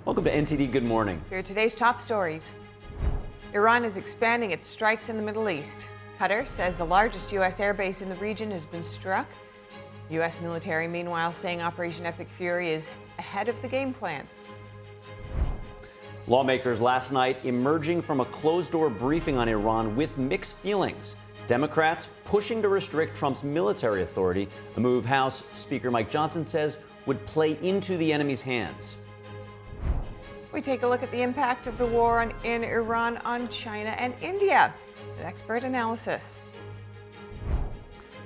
Welcome to NTD Good Morning. Here are today's top stories. Iran is expanding its strikes in the Middle East. Qatar says the largest U.S. airbase in the region has been struck. U.S. military, meanwhile, saying Operation Epic Fury is ahead of the game plan. Lawmakers last night emerging from a closed-door briefing on Iran with mixed feelings. Democrats pushing to restrict Trump's military authority, a move House Speaker Mike Johnson says would play into the enemy's hands. We take a look at the impact of the war in Iran on China and India with expert analysis.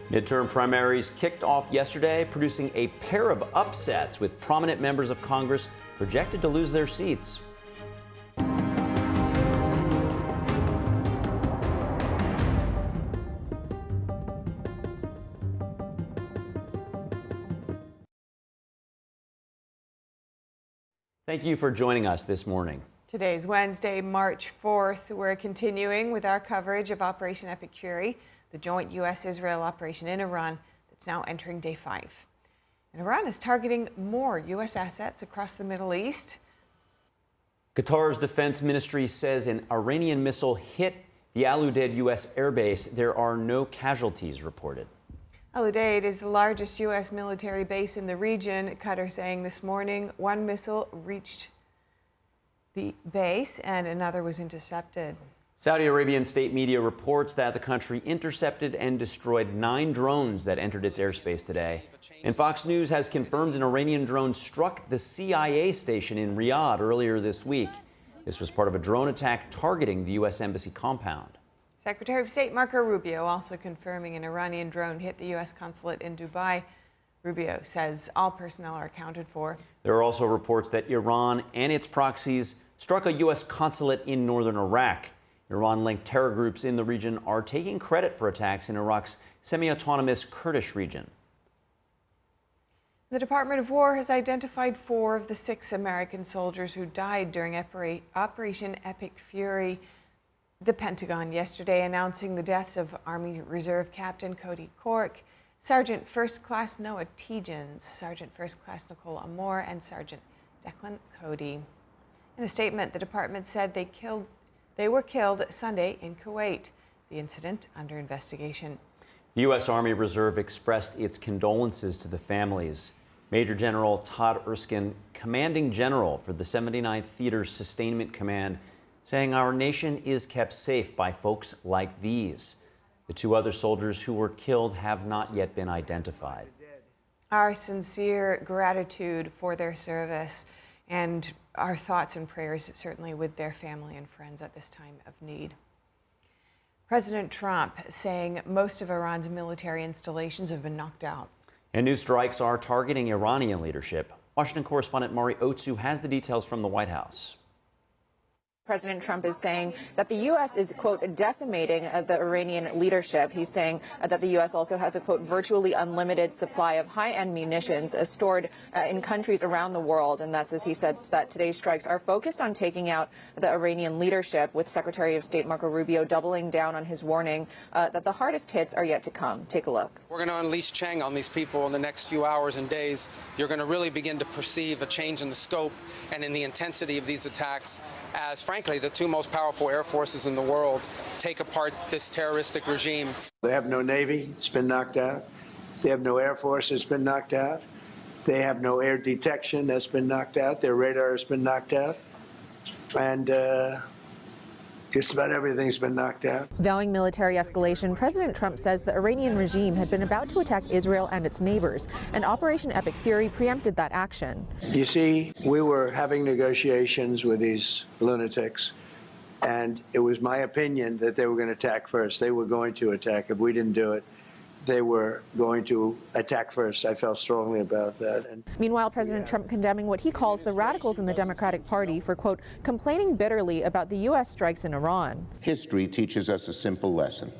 Midterm primaries kicked off yesterday, producing a pair of upsets with prominent members of Congress projected to lose their seats. Thank you for joining us this morning. Today's Wednesday, March 4th. We're continuing with our coverage of Operation Epic Fury, the joint U.S.-Israel operation in Iran that's now entering day 5. And Iran is targeting more U.S. assets across the Middle East. Qatar's defense ministry says an Iranian missile hit the Al Udeid U.S. airbase. There are no casualties reported. Al Udeid is the largest U.S. military base in the region. Qatar saying this morning one missile reached the base and another was intercepted. Saudi Arabian state media reports that the country intercepted and destroyed 9 drones that entered its airspace today. And Fox News has confirmed an Iranian drone struck the CIA station in Riyadh earlier this week. This was part of a drone attack targeting the U.S. Embassy compound. Secretary of State Marco Rubio also confirming an Iranian drone hit the U.S. consulate in Dubai. Rubio says all personnel are accounted for. There are also reports that Iran and its proxies struck a U.S. consulate in northern Iraq. Iran-linked terror groups in the region are taking credit for attacks in Iraq's semi-autonomous Kurdish region. The Department of War has identified 4 of the 6 American soldiers who died during Operation Epic Fury. The Pentagon yesterday announcing the deaths of Army Reserve Captain Cody Cork, Sergeant First Class Noah Tegens, Sergeant First Class Nicole Amore, and Sergeant Declan Cody. In a statement, the department said they were killed Sunday in Kuwait. The incident under investigation. The U.S. Army Reserve expressed its condolences to the families. Major General Todd Erskine, commanding general for the 79th Theater Sustainment Command, saying our nation is kept safe by folks like these. The 2 other soldiers who were killed have not yet been identified. Our sincere gratitude for their service and our thoughts and prayers certainly with their family and friends at this time of need. President Trump saying most of Iran's military installations have been knocked out. And new strikes are targeting Iranian leadership. Washington correspondent Mari Otsu has the details from the White House. President Trump is saying that the U.S. is, quote, decimating the Iranian leadership. He's saying that the U.S. also has a, quote, virtually unlimited supply of high-end munitions stored in countries around the world. And that's as he says that today's strikes are focused on taking out the Iranian leadership, with Secretary of State Marco Rubio doubling down on his warning that the hardest hits are yet to come. Take a look. We're going to unleash Chang on these people in the next few hours and days. You're going to really begin to perceive a change in the scope and in the intensity of these attacks as, frankly, the 2 most powerful air forces in the world take apart this terroristic regime. They have no Navy, it's been knocked out. They have no Air Force, it's been knocked out. They have no air detection, that's been knocked out. Their radar has been knocked out. And just about everything's been knocked out. Vowing military escalation, President Trump says the Iranian regime had been about to attack Israel and its neighbors, and Operation Epic Fury preempted that action. You see, we were having negotiations with these lunatics, and it was my opinion that they were going to attack first. They were going to attack. If we didn't do it, they were going to attack first. I felt strongly about that. Meanwhile, President Trump condemning what he calls the radicals in the Democratic Party for, quote, complaining bitterly about the U.S. strikes in Iran. History teaches us a simple lesson.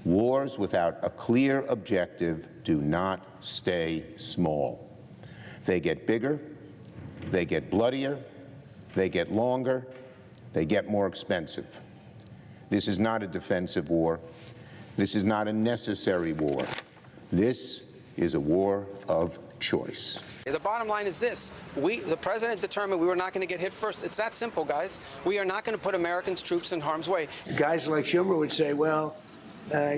Wars without a clear objective do not stay small. They get bigger, they get bloodier, they get longer, they get more expensive. This is not a defensive war. This is not a necessary war. This is a war of choice. The bottom line is this. The president determined we were not going to get hit first. It's that simple, guys. We are not going to put Americans' troops in harm's way. Guys like Schumer would say, well,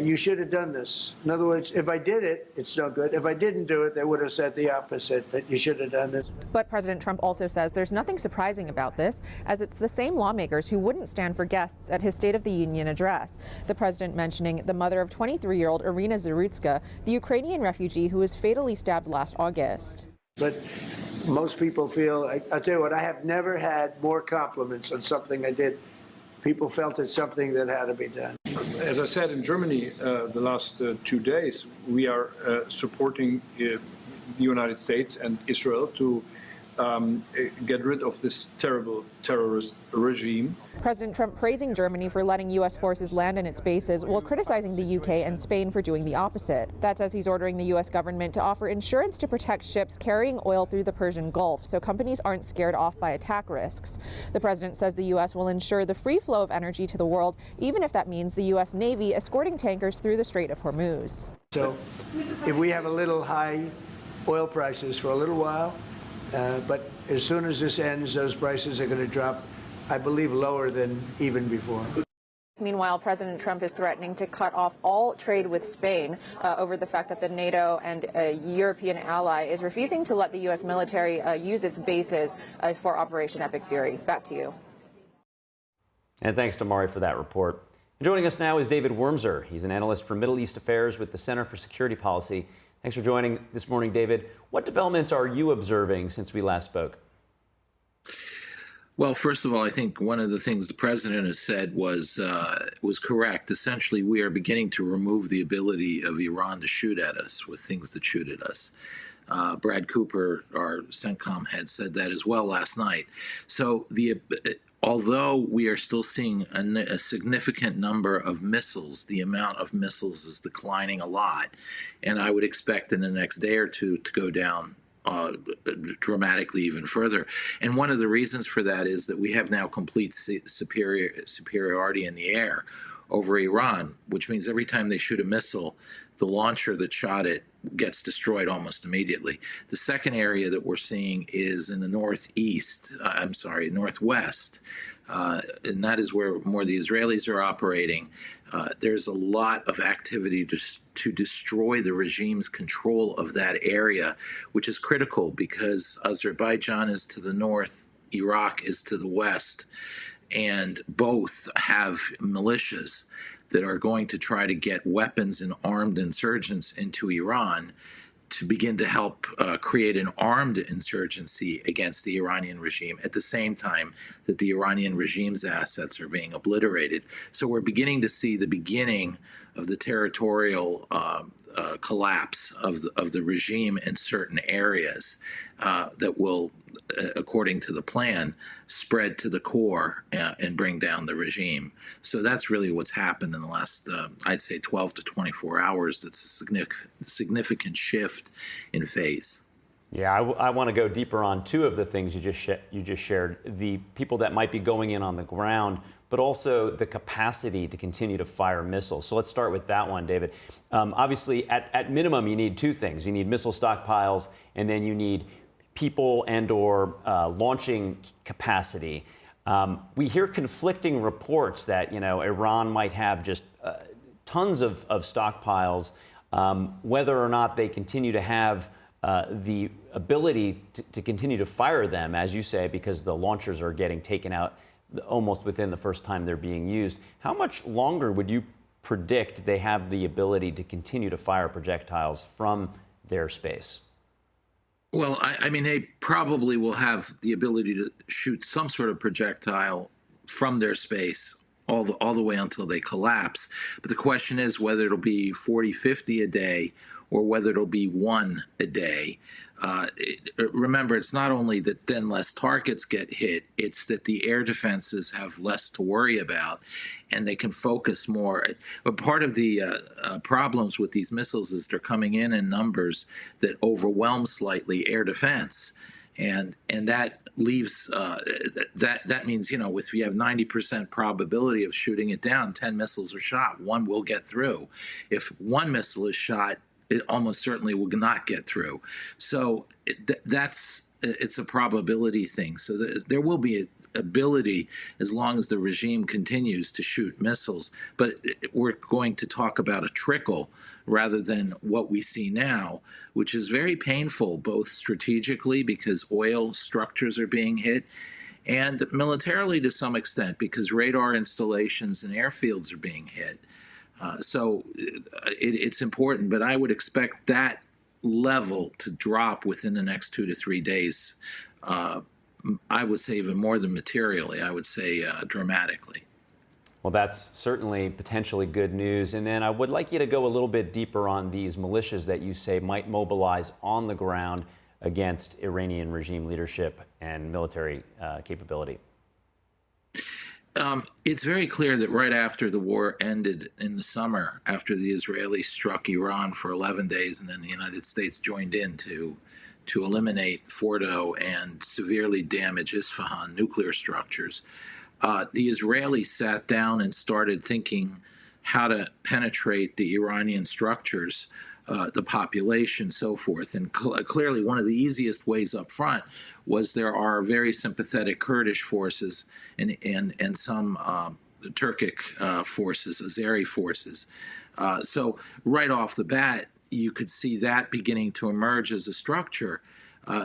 you should have done this. In other words, if I did it, it's no good. If I didn't do it, they would have said the opposite, that you should have done this. But President Trump also says there's nothing surprising about this, as it's the same lawmakers who wouldn't stand for guests at his State of the Union address. The president mentioning the mother of 23-year-old Irina Zarutska, the Ukrainian refugee who was fatally stabbed last August. But most people feel, I'll tell you what, I have never had more compliments on something I did. People felt it's something that had to be done. As I said, in Germany the last 2 days, we are supporting the United States and Israel to get rid of this terrible terrorist regime. President Trump praising Germany for letting U.S. forces land in its bases, while criticizing the U.K. and Spain for doing the opposite. That's as he's ordering the U.S. government to offer insurance to protect ships carrying oil through the Persian Gulf, so companies aren't scared off by attack risks. The president says the U.S. will ensure the free flow of energy to the world, even if that means the U.S. Navy escorting tankers through the Strait of Hormuz. So if we have a little high oil prices for a little while, but as soon as this ends, those prices are going to drop, I believe, lower than even before. Meanwhile, President Trump is threatening to cut off all trade with Spain over the fact that the NATO and European ally is refusing to let the U.S. military use its bases for Operation Epic Fury. Back to you. And thanks to Mari for that report. Joining us now is David Wormser. He's an analyst for Middle East Affairs with the Center for Security Policy. Thanks for joining this morning, David. What developments are you observing since we last spoke? Well, first of all, I think one of the things the president has said was correct. Essentially, we are beginning to remove the ability of Iran to shoot at us with things that shoot at us. Brad Cooper, our CENTCOM head, said that as well last night. So although we are still seeing a significant number of missiles, the amount of missiles is declining a lot. And I would expect in the next day or two to go down dramatically even further. And one of the reasons for that is that we have now complete superiority in the air over Iran, which means every time they shoot a missile, the launcher that shot it gets destroyed almost immediately. The second area that we're seeing is in the northwest, and that is where more the Israelis are operating. There's a lot of activity to destroy the regime's control of that area, which is critical because Azerbaijan is to the north, Iraq is to the west, and both have militias that are going to try to get weapons and armed insurgents into Iran to begin to help create an armed insurgency against the Iranian regime at the same time that the Iranian regime's assets are being obliterated. So we're beginning to see the beginning of the territorial collapse of the regime in certain areas that will, according to the plan, spread to the core and bring down the regime. So that's really what's happened in the last, I'd say, 12 to 24 hours. That's a significant shift in phase. Yeah, I want to go deeper on two of the things you just shared, the people that might be going in on the ground, but also the capacity to continue to fire missiles. So let's start with that one, David. Obviously, at minimum, you need two things. You need missile stockpiles, and then you need people and or launching capacity. We hear conflicting reports that, Iran might have just tons of stockpiles, whether or not they continue to have the ability to continue to fire them, as you say, because the launchers are getting taken out almost within the first time they're being used. How much longer would you predict they have the ability to continue to fire projectiles from their space? Well, I mean, they probably will have the ability to shoot some sort of projectile from their space all the way until they collapse. But the question is whether it'll be 40, 50 a day or whether it'll be one a day. Remember, it's not only that then less targets get hit, it's that the air defenses have less to worry about and they can focus more. But part of the problems with these missiles is they're coming in numbers that overwhelm slightly air defense. And that leaves, that means, if you have 90% probability of shooting it down, 10 missiles are shot, one will get through. If one missile is shot, it almost certainly will not get through. So it's a probability thing. So there will be an ability as long as the regime continues to shoot missiles. But we're going to talk about a trickle rather than what we see now, which is very painful, both strategically because oil structures are being hit, and militarily to some extent because radar installations and airfields are being hit. So it's important, but I would expect that level to drop within the next 2 to 3 days. I would say even more than materially, I would say dramatically. Well, that's certainly potentially good news. And then I would like you to go a little bit deeper on these militias that you say might mobilize on the ground against Iranian regime leadership and military capability. It's very clear that right after the war ended in the summer, after the Israelis struck Iran for 11 days and then the United States joined in to eliminate Fordo and severely damage Isfahan nuclear structures, the Israelis sat down and started thinking how to penetrate the Iranian structures, the population, so forth. And clearly one of the easiest ways up front was there are very sympathetic Kurdish forces and some Turkic forces, Azeri forces. So right off the bat, you could see that beginning to emerge as a structure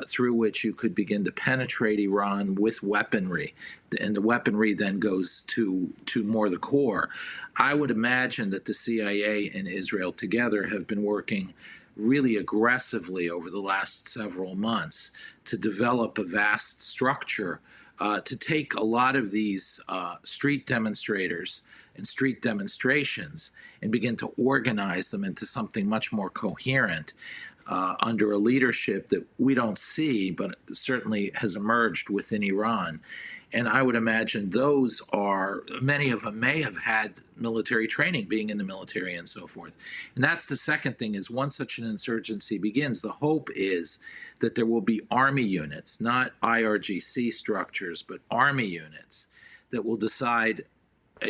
through which you could begin to penetrate Iran with weaponry. And the weaponry then goes to more the core. I would imagine that the CIA and Israel together have been working really aggressively over the last several months to develop a vast structure to take a lot of these street demonstrators and street demonstrations and begin to organize them into something much more coherent under a leadership that we don't see, but certainly has emerged within Iran. And I would imagine those are, many of them may have had military training, being in the military and so forth. And that's the second thing, is once such an insurgency begins, the hope is that there will be army units, not IRGC structures, but army units that will decide,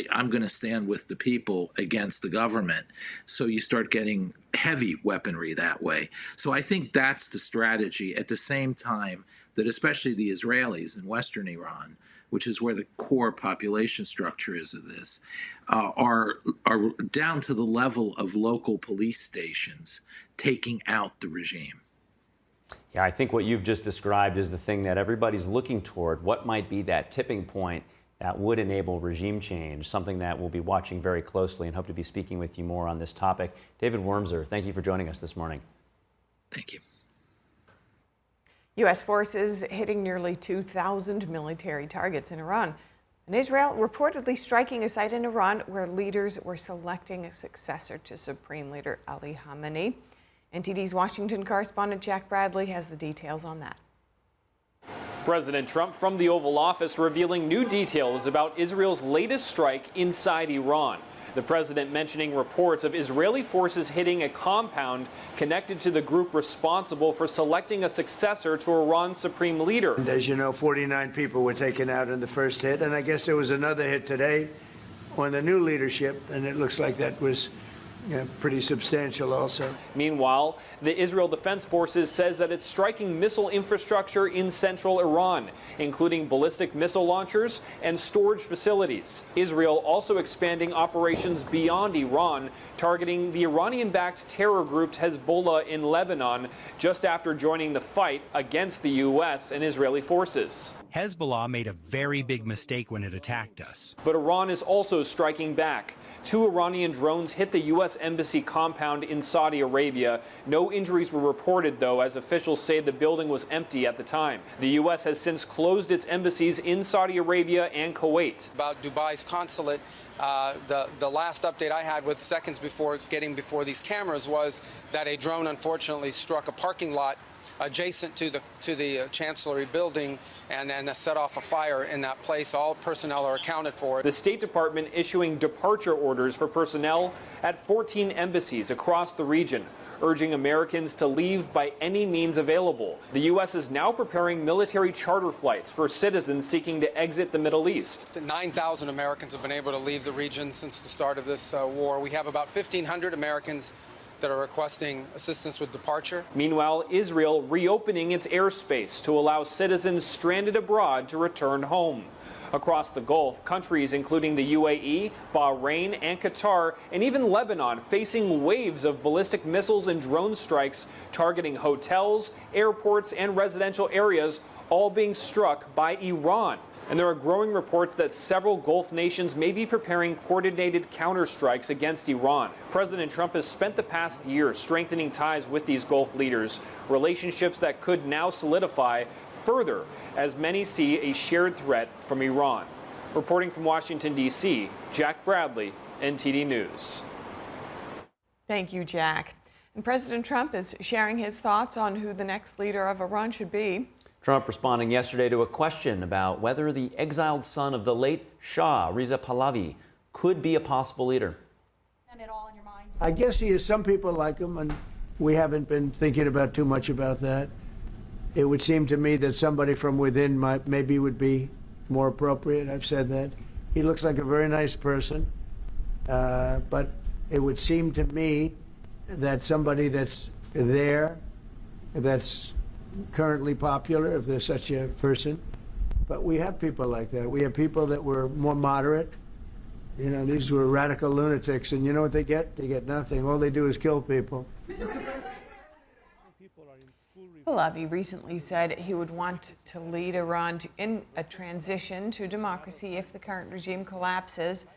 I'm going to stand with the people against the government. So you start getting heavy weaponry that way. So I think that's the strategy, at the same time that especially the Israelis in Western Iran, which is where the core population structure is of this, are down to the level of local police stations taking out the regime. Yeah, I think what you've just described is the thing that everybody's looking toward. What might be that tipping point that would enable regime change, something that we'll be watching very closely and hope to be speaking with you more on this topic. David Wormser, thank you for joining us this morning. Thank you. U.S. forces hitting nearly 2,000 military targets in Iran. And Israel reportedly striking a site in Iran where leaders were selecting a successor to Supreme Leader Ali Khamenei. NTD's Washington correspondent Jack Bradley has the details on that. President Trump from the Oval Office revealing new details about Israel's latest strike inside Iran. The president mentioning reports of Israeli forces hitting a compound connected to the group responsible for selecting a successor to Iran's supreme leader. And as you know, 49 people were taken out in the first hit, and I guess there was another hit today on the new leadership, and it looks like that was pretty substantial also. Meanwhile, the Israel Defense Forces says that it's striking missile infrastructure in central Iran, including ballistic missile launchers and storage facilities. Israel also expanding operations beyond Iran, targeting the Iranian-backed terror group Hezbollah in Lebanon just after joining the fight against the U.S. and Israeli forces. Hezbollah made a very big mistake when it attacked us. But Iran is also striking back. 2 Iranian drones hit the U.S. Embassy compound in Saudi Arabia. No injuries were reported, though, as officials say the building was empty at the time. The U.S. has since closed its embassies in Saudi Arabia and Kuwait. About Dubai's consulate, the last update I had with seconds before getting before these cameras was that a drone unfortunately struck a parking lot adjacent to the Chancellery building and then set off a fire in that place. All personnel are accounted for. The State Department issuing departure orders for personnel at 14 embassies across the region, urging Americans to leave by any means available. The U.S. is now preparing military charter flights for citizens seeking to exit the Middle East. 9,000 Americans have been able to leave the region since the start of this war. We have about 1,500 Americans that are requesting assistance with departure. Meanwhile, Israel reopening its airspace to allow citizens stranded abroad to return home. Across the Gulf, countries including the UAE, Bahrain, and Qatar, and even Lebanon facing waves of ballistic missiles and drone strikes targeting hotels, airports, and residential areas, all being struck by Iran. And there are growing reports that several Gulf nations may be preparing coordinated counterstrikes against Iran. President Trump has spent the past year strengthening ties with these Gulf leaders, relationships that could now solidify further as many see a shared threat from Iran. Reporting from Washington, D.C., Jack Bradley, NTD News. Thank you, Jack. And President Trump is sharing his thoughts on who the next leader of Iran should be. Trump responding yesterday to a question about whether the exiled son of the late Shah, Reza Pahlavi, could be a possible leader. I guess he is. Some people like him, and we haven't been thinking about too much about that. It would seem to me that somebody from within maybe would be more appropriate. I've said that. He looks like a very nice person, but it would seem to me that somebody that's there, that's currently popular, if there's such a person. But we have people like that. We have people that were more moderate. You know, these were radical lunatics, and you know what they get? They get nothing. All they do is kill people. Pahlavi recently said he would want to lead Iran in a transition to democracy if the current regime collapses.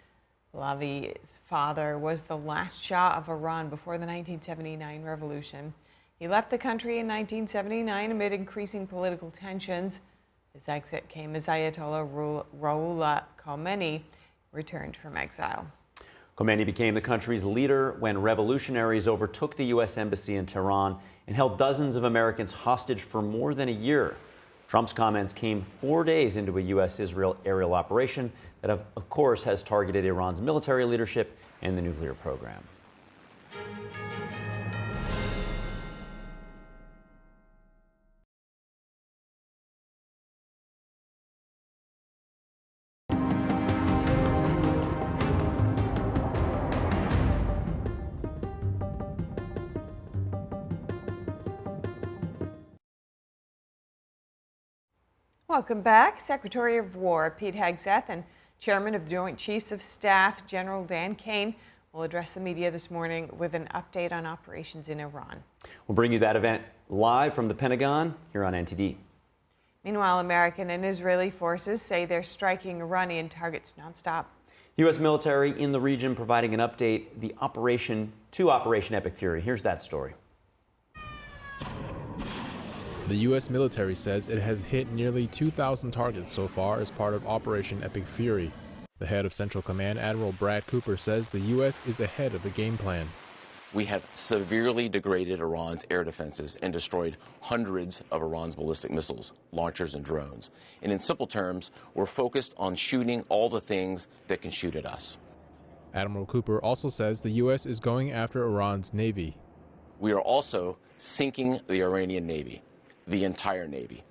Pahlavi's father was the last Shah of Iran before the 1979 revolution. He left the country in 1979 amid increasing political tensions. His exit came as Ayatollah Ruhollah Khomeini returned from exile. Khomeini became the country's leader when revolutionaries overtook the U.S. Embassy in Tehran and held dozens of Americans hostage for more than a year. Trump's comments came 4 days into a U.S.-Israel aerial operation that, of course, has targeted Iran's military leadership and the nuclear program. Welcome back. Secretary of War Pete Hegseth and Chairman of Joint Chiefs of Staff General Caine will address the media this morning with an update on operations in Iran. We'll bring you that event live from the Pentagon here on NTD. Meanwhile, American and Israeli forces say they're striking Iranian targets nonstop. The U.S. military in the region providing an update to Operation Epic Fury. Here's that story. The U.S. military says it has hit nearly 2,000 targets so far as part of Operation Epic Fury. The head of Central Command, Admiral Brad Cooper, says the U.S. is ahead of the game plan. We have severely degraded Iran's air defenses and destroyed hundreds of Iran's ballistic missiles, launchers, and drones. And in simple terms, we're focused on shooting all the things that can shoot at us. Admiral Cooper also says the U.S. is going after Iran's Navy. We are also sinking the Iranian Navy. The entire Navy.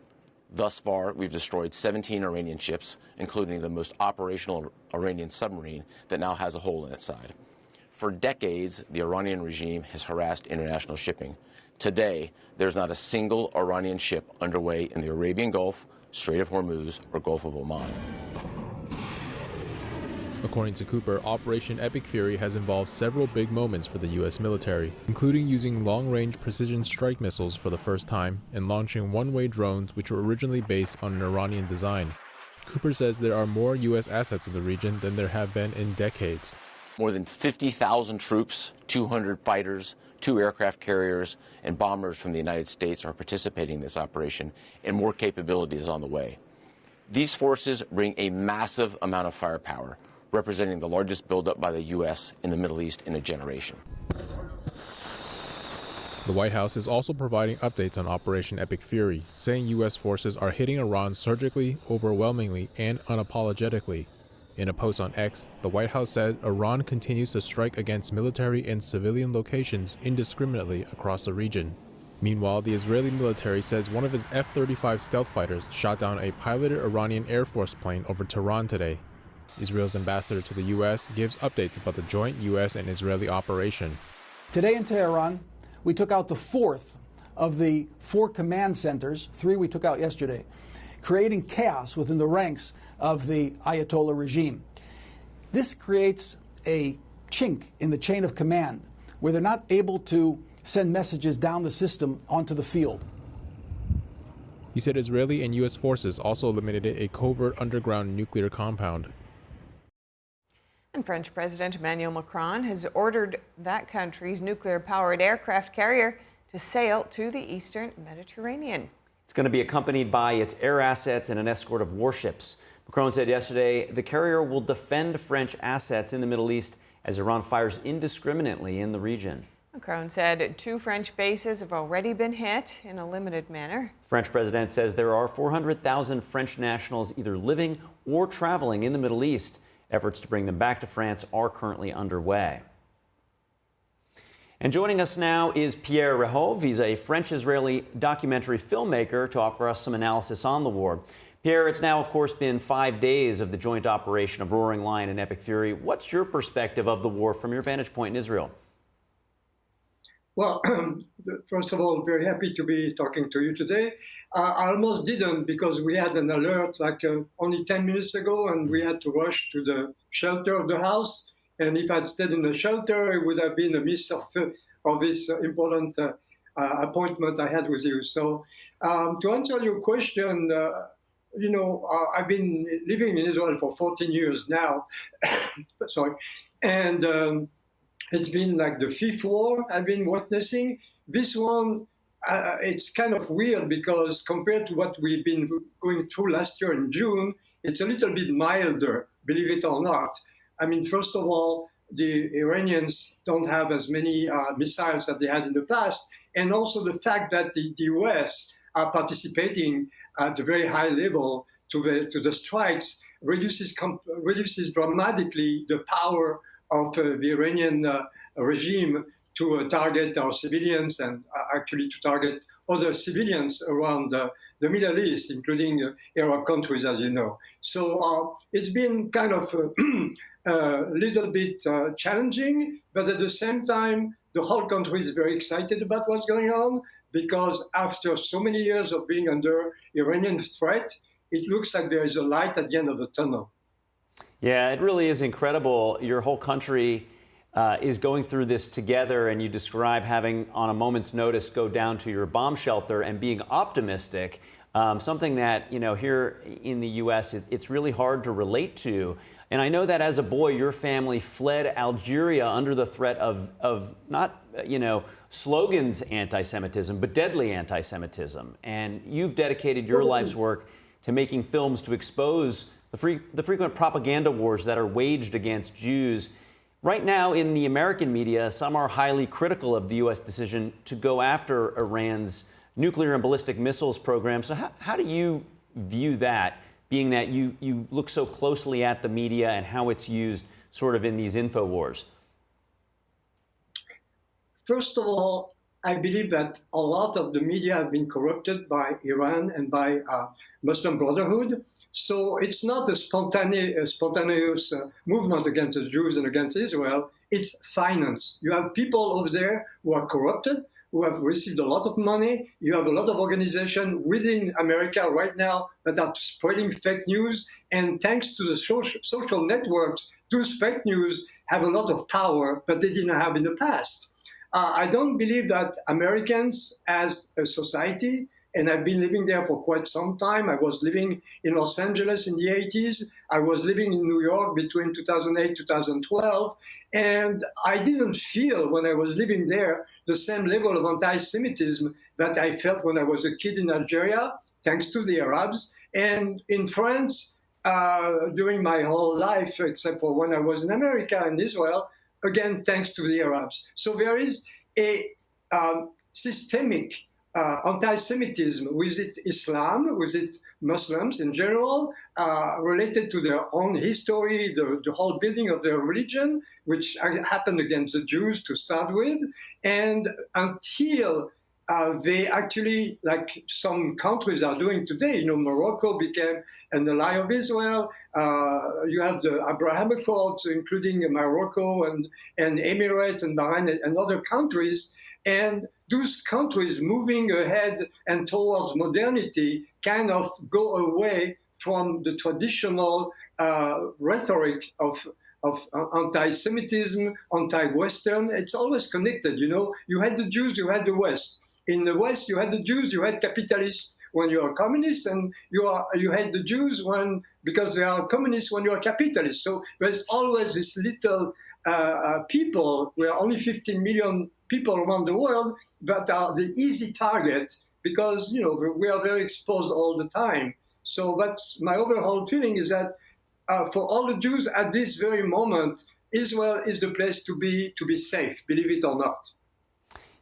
Thus far, we've destroyed 17 Iranian ships, including the most operational Iranian submarine that now has a hole in its side. For decades, the Iranian regime has harassed international shipping. Today, there's not a single Iranian ship underway in the Arabian Gulf, Strait of Hormuz, or Gulf of Oman. According to Cooper, Operation Epic Fury has involved several big moments for the U.S. military, including using long-range precision strike missiles for the first time and launching one-way drones which were originally based on an Iranian design. Cooper says there are more U.S. assets in the region than there have been in decades. More than 50,000 troops, 200 fighters, 2 aircraft carriers, and bombers from the United States are participating in this operation, and more capability is on the way. These forces bring a massive amount of firepower, representing the largest buildup by the U.S. in the Middle East in a generation. The White House is also providing updates on Operation Epic Fury, saying U.S. forces are hitting Iran surgically, overwhelmingly, and unapologetically. In a post on X, the White House said Iran continues to strike against military and civilian locations indiscriminately across the region. Meanwhile, the Israeli military says one of its F-35 stealth fighters shot down a piloted Iranian Air Force plane over Tehran today. Israel's ambassador to the U.S. gives updates about the joint U.S. and Israeli operation. Today in Tehran, we took out the fourth of the 4 command centers, 3 we took out yesterday, creating chaos within the ranks of the Ayatollah regime. This creates a chink in the chain of command where they're not able to send messages down the system onto the field. He said Israeli and U.S. forces also eliminated a covert underground nuclear compound. And French President Emmanuel Macron has ordered that country's nuclear-powered aircraft carrier to sail to the eastern Mediterranean. It's going to be accompanied by its air assets and an escort of warships. Macron said yesterday the carrier will defend French assets in the Middle East as Iran fires indiscriminately in the region. Macron said 2 French bases have already been hit in a limited manner. The French president says there are 400,000 French nationals either living or traveling in the Middle East. Efforts to bring them back to France are currently underway. And joining us now is Pierre Rehov. He's a French-Israeli documentary filmmaker to offer us some analysis on the war. Pierre, it's now, of course, been 5 days of the joint operation of Roaring Lion and Epic Fury. What's your perspective of the war from your vantage point in Israel? Well, first of all, very happy to be talking to you today. I almost didn't because we had an alert only 10 minutes ago and we had to rush to the shelter of the house. And if I'd stayed in the shelter, it would have been a miss of this important appointment I had with you. So to answer your question, I've been living in Israel for 14 years now. Sorry. And it's been like the 5th war I've been witnessing. This one, it's kind of weird because compared to what we've been going through last year in June, it's a little bit milder, believe it or not. I mean, first of all, the Iranians don't have as many missiles that they had in the past. And also the fact that the US are participating at a very high level to the strikes reduces dramatically the power of the Iranian regime to target our civilians and actually to target other civilians around the Middle East, including Arab countries, as you know. So it's been kind of a little bit challenging, but at the same time, the whole country is very excited about what's going on because after so many years of being under Iranian threat, it looks like there is a light at the end of the tunnel. Yeah, it really is incredible. Your whole country is going through this together, and you describe having, on a moment's notice, go down to your bomb shelter and being optimistic, something that, here in the U.S., it's really hard to relate to. And I know that as a boy, your family fled Algeria under the threat of not, slogans anti-Semitism, but deadly anti-Semitism. And you've dedicated your life's work to making films to expose the frequent propaganda wars that are waged against Jews. Right now in the American media, some are highly critical of the U.S. decision to go after Iran's nuclear and ballistic missiles program. So how do you view that, being that you look so closely at the media and how it's used sort of in these info wars? First of all, I believe that a lot of the media have been corrupted by Iran and by Muslim Brotherhood. So it's not a spontaneous movement against the Jews and against Israel. It's finance. You have people over there who are corrupted, who have received a lot of money. You have a lot of organizations within America right now that are spreading fake news. And thanks to the social networks, those fake news have a lot of power that they didn't have in the past. I don't believe that Americans as a society, and I've been living there for quite some time. I was living in Los Angeles in the 80s. I was living in New York between 2008 and 2012. And I didn't feel when I was living there the same level of anti-Semitism that I felt when I was a kid in Algeria, thanks to the Arabs. And in France, during my whole life, except for when I was in America and Israel, again, thanks to the Arabs. So there is a systemic anti-Semitism, with it Islam, with it Muslims in general, related to their own history, the whole building of their religion, which happened against the Jews to start with. And until they actually, like some countries are doing today, Morocco became an ally of Israel. You have the Abraham Accords, including Morocco and Emirates and Bahrain and other countries. And those countries moving ahead and towards modernity kind of go away from the traditional rhetoric of anti-Semitism, anti-Western. It's always connected, You had the Jews, you had the West. In the West, you had the Jews, you had capitalists when you are communist, and you had the Jews because they are communists when you are capitalist. So there's always this little people, we are only 15 million people around the world, that are the easy target because, we are very exposed all the time. So that's my overall feeling is that for all the Jews at this very moment, Israel is the place to be safe, believe it or not.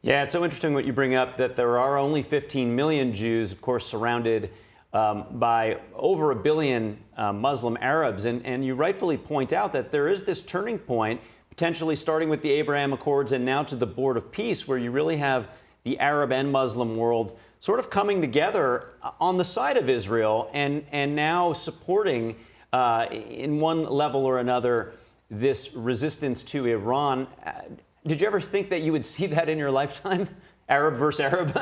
Yeah, it's so interesting what you bring up, that there are only 15 million Jews, of course, surrounded by over 1 billion Muslim Arabs. And you rightfully point out that there is this turning point, potentially starting with the Abraham Accords and now to the Board of Peace, where you really have the Arab and Muslim world sort of coming together on the side of Israel and now supporting in one level or another this resistance to Iran. Did you ever think that you would see that in your lifetime? Arab versus Arab?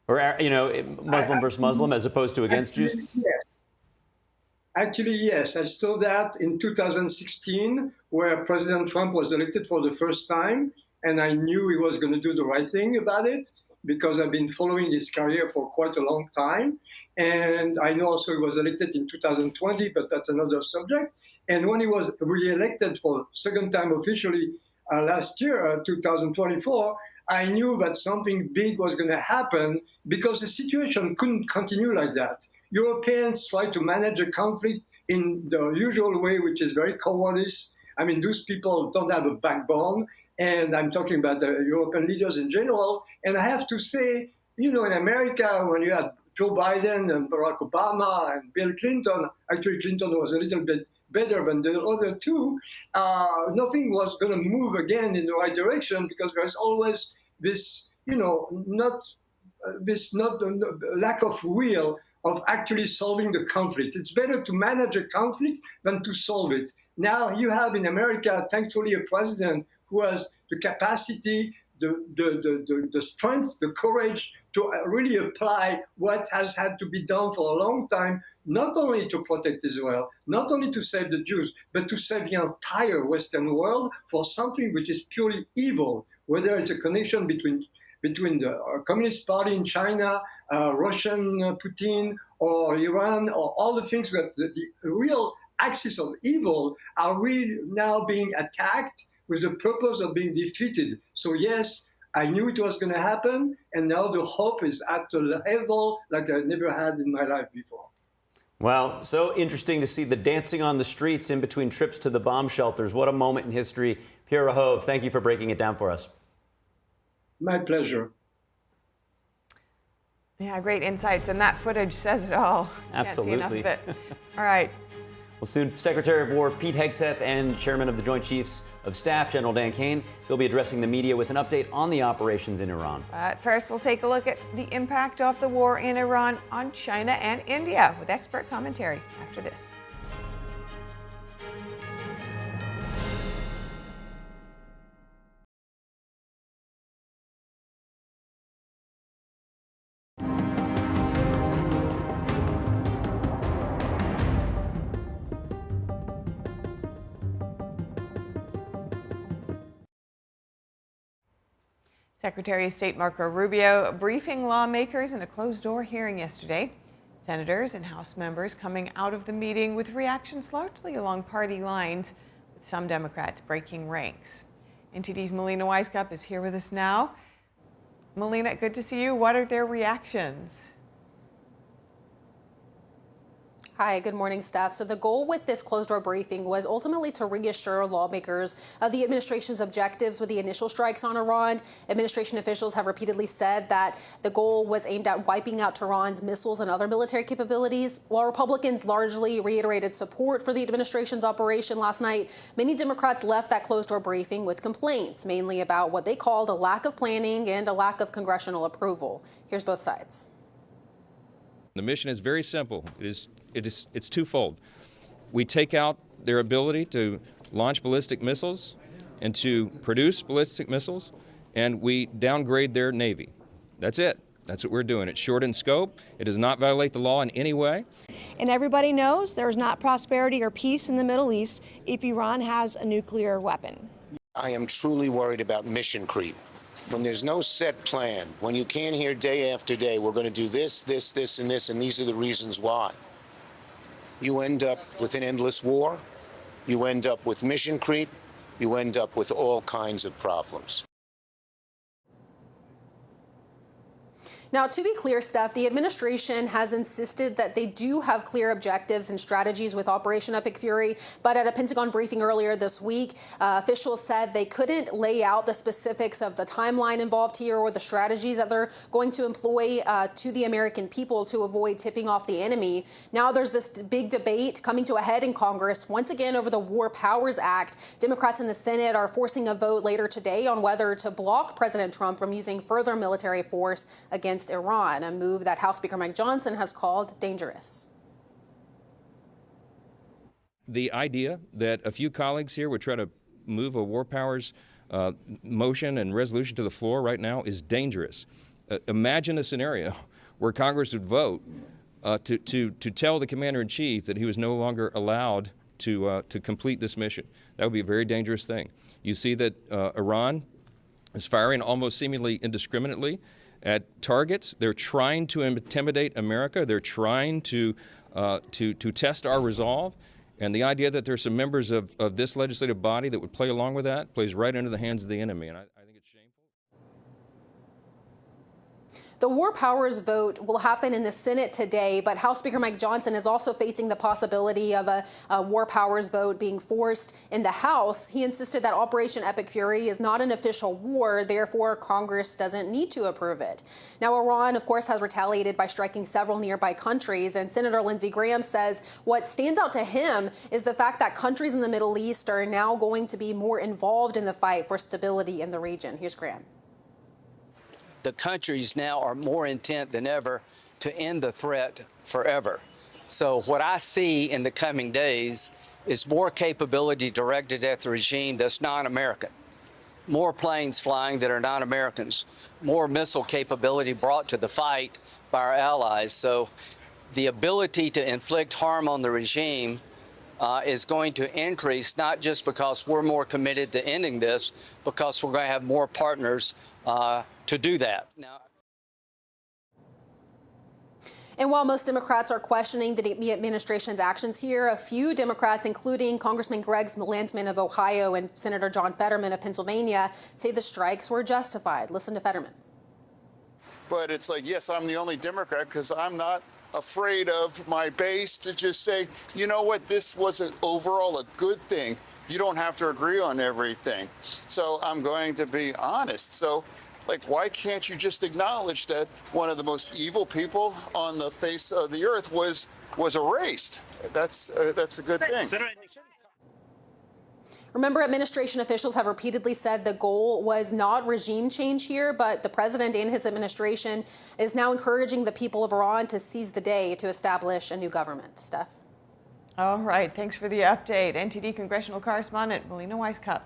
Or, Muslim versus Muslim as opposed to against Jews? Yes. Actually, yes. I saw that in 2016, where President Trump was elected for the first time, and I knew he was going to do the right thing about it because I've been following his career for quite a long time. And I know also he was elected in 2020, but that's another subject. And when he was re-elected for the second time officially last year, 2024, I knew that something big was going to happen because the situation couldn't continue like that. Europeans try to manage a conflict in the usual way, which is very cowardice. I mean, those people don't have a backbone. And I'm talking about the European leaders in general. And I have to say, in America, when you had Joe Biden and Barack Obama and Bill Clinton, actually Clinton was a little bit better than the other two, nothing was going to move again in the right direction because there's always this, lack of will of actually solving the conflict. It's better to manage a conflict than to solve it. Now you have in America, thankfully, a president who has the capacity, the strength, the courage to really apply what has had to be done for a long time, not only to protect Israel, not only to save the Jews, but to save the entire Western world for something which is purely evil, whether it's a connection between the Communist Party in China, Russian Putin, or Iran, or all the things that the real axis of evil are really now being attacked with the purpose of being defeated. So yes, I knew it was going to happen, and now the hope is at a level like I never had in my life before. Well, so interesting to see the dancing on the streets in between trips to the bomb shelters. What a moment in history. Pierre Rahove, thank you for breaking it down for us. My pleasure. Yeah, great insights, and that footage says it all. Absolutely. Can't see enough of it. All right. Well, soon, Secretary of War Pete Hegseth and Chairman of the Joint Chiefs of Staff, General Dan Caine, will be addressing the media with an update on the operations in Iran. But first, we'll take a look at the impact of the war in Iran on China and India with expert commentary after this. Secretary of State Marco Rubio briefing lawmakers in a closed-door hearing yesterday. Senators and House members coming out of the meeting with reactions largely along party lines, with some Democrats breaking ranks. NTD's Melina Weiskup is here with us now. Melina, good to see you. What are their reactions? Hi, good morning, Steph. So the goal with this closed-door briefing was ultimately to reassure lawmakers of the administration's objectives with the initial strikes on Iran. Administration officials have repeatedly said that the goal was aimed at wiping out Tehran's missiles and other military capabilities. While Republicans largely reiterated support for the administration's operation last night, many Democrats left that closed-door briefing with complaints, mainly about what they called a lack of planning and a lack of congressional approval. Here's both sides. The mission is very simple. It's twofold. We take out their ability to launch ballistic missiles and to produce ballistic missiles, and we downgrade their Navy. That's it. That's what we're doing. It's short in scope. It does not violate the law in any way. And everybody knows there is not prosperity or peace in the Middle East if Iran has a nuclear weapon. I am truly worried about mission creep. When there's no set plan, when you can't hear day after day, we're going to do this, this, this, and this, and these are the reasons why. You end up with an endless war. You end up with mission creep. You end up with all kinds of problems. Now, to be clear, Steph, the administration has insisted that they do have clear objectives and strategies with Operation Epic Fury. But at a Pentagon briefing earlier this week, officials said they couldn't lay out the specifics of the timeline involved here or the strategies that they're going to employ to the American people to avoid tipping off the enemy. Now there's this big debate coming to a head in Congress once again over the War Powers Act. Democrats in the Senate are forcing a vote later today on whether to block President Trump from using further military force against Iran, a move that House Speaker Mike Johnson has called dangerous. The idea that a few colleagues here would try to move a war powers motion and resolution to the floor right now is dangerous. Imagine a scenario where Congress would vote to tell the commander-in-chief that he was no longer allowed to complete this mission. That would be a very dangerous thing. You see that Iran is firing almost seemingly indiscriminately at targets. They're trying to intimidate America. They're trying to test our resolve. And the idea that there's some members of this legislative body that would play along with that plays right into the hands of the enemy. And I think it's shameful. The War Powers vote will happen in the Senate today, but House Speaker Mike Johnson is also facing the possibility of a War Powers vote being forced in the House. He insisted that Operation Epic Fury is not an official war, therefore Congress doesn't need to approve it. Now, Iran, of course, has retaliated by striking several nearby countries, and Senator Lindsey Graham says what stands out to him is the fact that countries in the Middle East are now going to be more involved in the fight for stability in the region. Here's Graham. The countries now are more intent than ever to end the threat forever. So what I see in the coming days is more capability directed at the regime that's non-American, more planes flying that are non-Americans, more missile capability brought to the fight by our allies. So the ability to inflict harm on the regime is going to increase, not just because we're more committed to ending this, because we're going to have more partners to do that. Now, and while most Democrats are questioning the administration's actions here, a few Democrats, including Congressman Greg Landsman of Ohio and Senator John Fetterman of Pennsylvania, say the strikes were justified. Listen to Fetterman. But it's like, yes, I'm the only Democrat because I'm not afraid of my base to just say, you know what, this wasn't overall a good thing. You don't have to agree on everything. So I'm going to be honest. So, like, why can't you just acknowledge that one of the most evil people on the face of the earth was erased? That's a good thing. Remember, administration officials have repeatedly said the goal was not regime change here, but the president and his administration is now encouraging the people of Iran to seize the day to establish a new government. Steph? All right, thanks for the update. NTD Congressional correspondent Melina Weisskopf.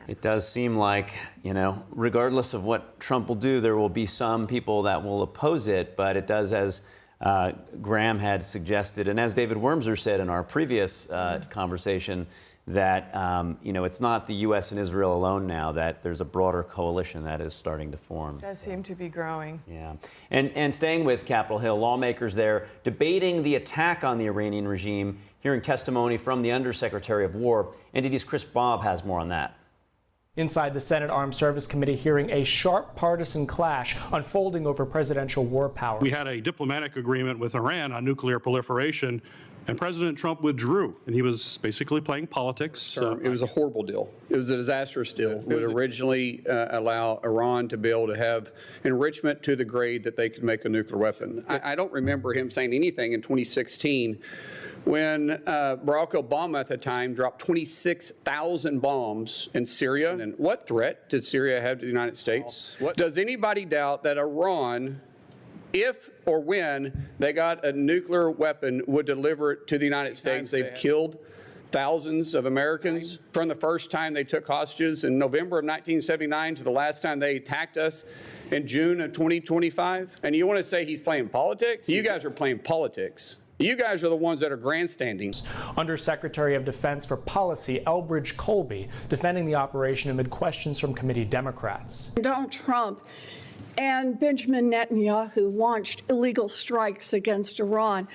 It does seem like, regardless of what Trump will do, there will be some people that will oppose it. But it does, as Graham had suggested, and as David Wormser said in our previous conversation, that, it's not the U.S. and Israel alone now, that there's a broader coalition that is starting to form. It does seem to be growing. Yeah. And staying with Capitol Hill, lawmakers there debating the attack on the Iranian regime, hearing testimony from the Undersecretary of War. NTD's Chris Bobb has more on that. Inside the Senate Armed Service Committee hearing, a sharp partisan clash unfolding over presidential war powers. We had a diplomatic agreement with Iran on nuclear proliferation, and President Trump withdrew, and he was basically playing politics. It was a horrible deal. It was a disastrous deal. It would originally allow Iran to be able to have enrichment to the grade that they could make a nuclear weapon. I don't remember him saying anything in 2016 when Barack Obama at the time dropped 26,000 bombs in Syria. And what threat did Syria have to the United States? Does anybody doubt that Iran, if or when they got a nuclear weapon, would deliver it to the United States? They've killed thousands of Americans from the first time they took hostages in November of 1979 to the last time they attacked us in June of 2025. And you want to say he's playing politics? You guys are playing politics. You guys are the ones that are grandstanding. Undersecretary of Defense for Policy Elbridge Colby defending the operation amid questions from committee Democrats. Donald Trump and Benjamin Netanyahu launched illegal strikes against Iran.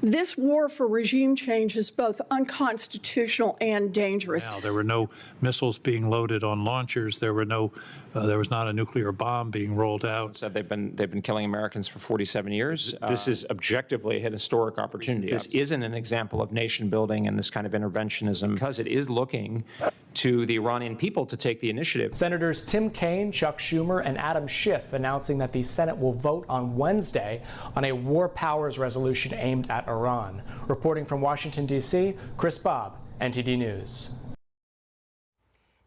This war for regime change is both unconstitutional and dangerous. Now, there were no missiles being loaded on launchers. There was not a nuclear bomb being rolled out. Said they've been killing Americans for 47 years. This is objectively a historic opportunity. This isn't an example of nation building and this kind of interventionism, because it is looking to the Iranian people to take the initiative. Senators Tim Kaine, Chuck Schumer, and Adam Schiff announcing that the Senate will vote on Wednesday on a war powers resolution aimed at Iran. Reporting from Washington, D.C., Chris Bobb, NTD News.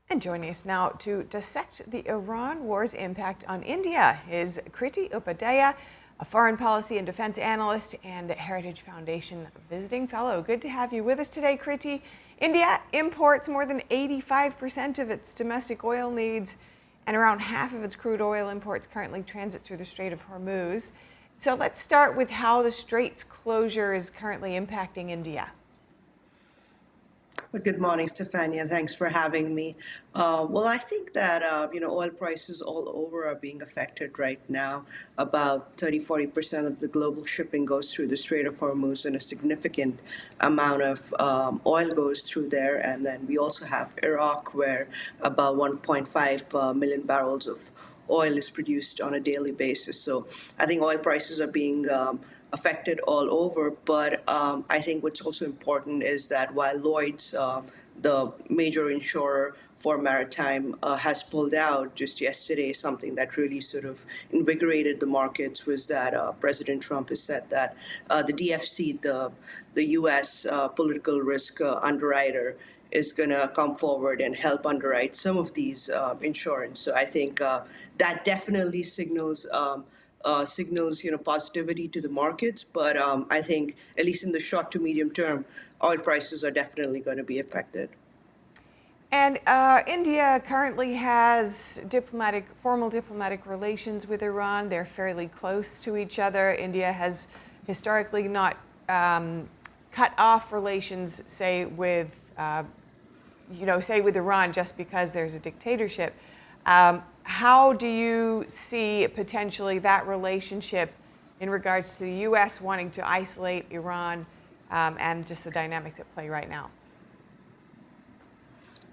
And joining us now to dissect the Iran war's impact on India is Kriti Upadhyaya, a foreign policy and defense analyst and Heritage Foundation visiting fellow. Good to have you with us today, Kriti. India imports more than 85% of its domestic oil needs, and around half of its crude oil imports currently transit through the Strait of Hormuz. So let's start with how the Strait's closure is currently impacting India. Well, good morning, Stefania. Thanks for having me. Well, I think that, oil prices all over are being affected right now. About 30-40% of the global shipping goes through the Strait of Hormuz, and a significant amount of oil goes through there. And then we also have Iraq, where about 1.5 million barrels of oil is produced on a daily basis. So I think oil prices are being affected all over, but I think what's also important is that while Lloyd's, the major insurer for maritime, has pulled out just yesterday, something that really sort of invigorated the markets was that President Trump has said that the DFC, the U.S. Political risk underwriter, is going to come forward and help underwrite some of these insurance. So I think that definitely signals positivity to the markets, but I think at least in the short to medium term, oil prices are definitely going to be affected. And India currently has formal diplomatic relations with Iran. They're fairly close to each other. India has historically not cut off relations, say with Iran just because there's a dictatorship. How do you see potentially that relationship in regards to the U.S. wanting to isolate Iran and just the dynamics at play right now?